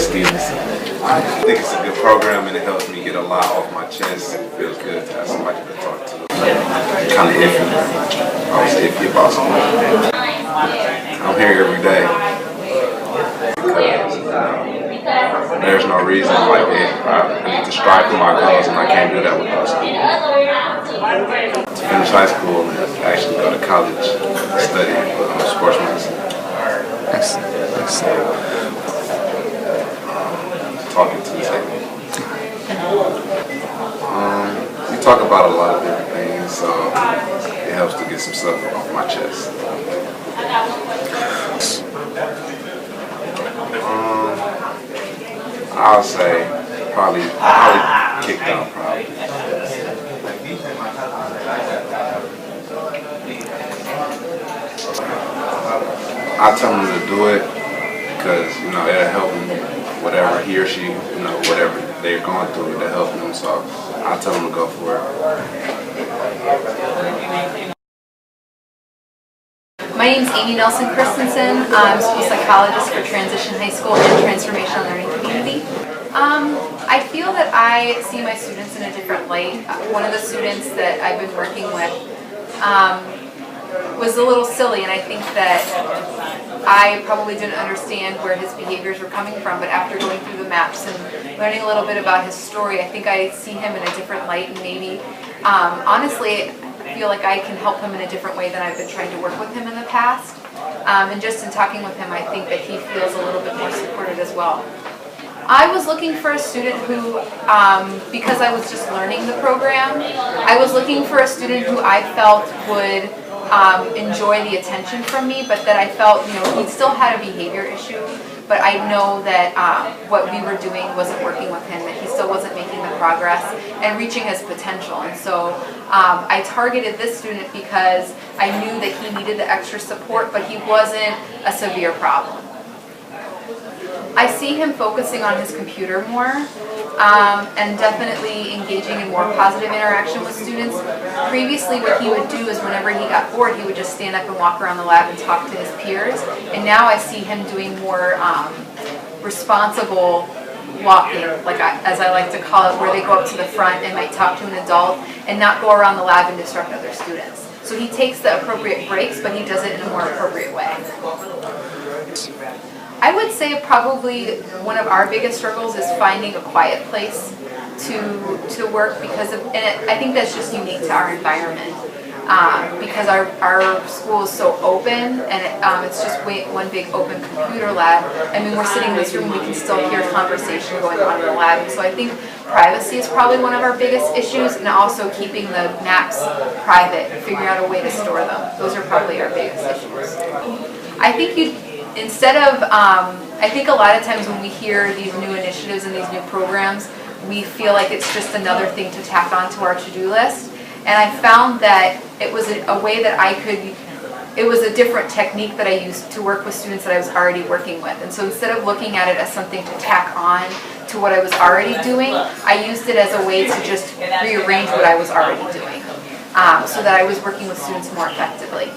students. I think it's a good program and it helps me get a lot off my chest. It feels good to have somebody to talk to. Kind of iffy. I was iffy about something. I'm here every day because there's no reason like I need to strive for my goals and I can't do that without school. To finish high school and actually go to college, study sports medicine. Excellent. Talking to the table. We talk about a lot of different things, so it helps to get some stuff off my chest. I'll say probably kicked out probably. I tell them to do it because it'll help them. Whatever he or she, whatever they're going through to help them. So I tell them to go for it. My name is Amy Nelson Christensen. I'm a school psychologist for Transition High School and Transformational Learning Community. I feel that I see my students in a different light. One of the students that I've been working with was a little silly, and I think that I probably didn't understand where his behaviors were coming from, but after going through the maps and learning a little bit about his story, I think I see him in a different light, and maybe, honestly, I feel like I can help him in a different way than I've been trying to work with him in the past. And just in talking with him, I think that he feels a little bit more supported as well. I was looking for a student who, because I was just learning the program, I was looking for a student who I felt would enjoy the attention from me, but that I felt, he still had a behavior issue, but I know that what we were doing wasn't working with him, that he still wasn't making the progress and reaching his potential. And so I targeted this student because I knew that he needed the extra support, but he wasn't a severe problem. I see him focusing on his computer more and definitely engaging in more positive interaction with students. Previously, what he would do is whenever he got bored, he would just stand up and walk around the lab and talk to his peers. And now I see him doing more responsible walking, as I like to call it, where they go up to the front and might talk to an adult and not go around the lab and disrupt other students. So he takes the appropriate breaks, but he does it in a more appropriate way. I would say probably one of our biggest struggles is finding a quiet place to work and I think that's just unique to our environment because our school is so open and it's just one big open computer lab. I mean, we're sitting in this room, we can still hear conversation going on in the lab. And so I think privacy is probably one of our biggest issues, and also keeping the maps private and figuring out a way to store them. Those are probably our biggest issues. I think I think a lot of times when we hear these new initiatives and these new programs, we feel like it's just another thing to tack onto our to-do list. And I found that it was a way that it was a different technique that I used to work with students that I was already working with. And so instead of looking at it as something to tack on to what I was already doing, I used it as a way to just rearrange what I was already doing so that I was working with students more effectively.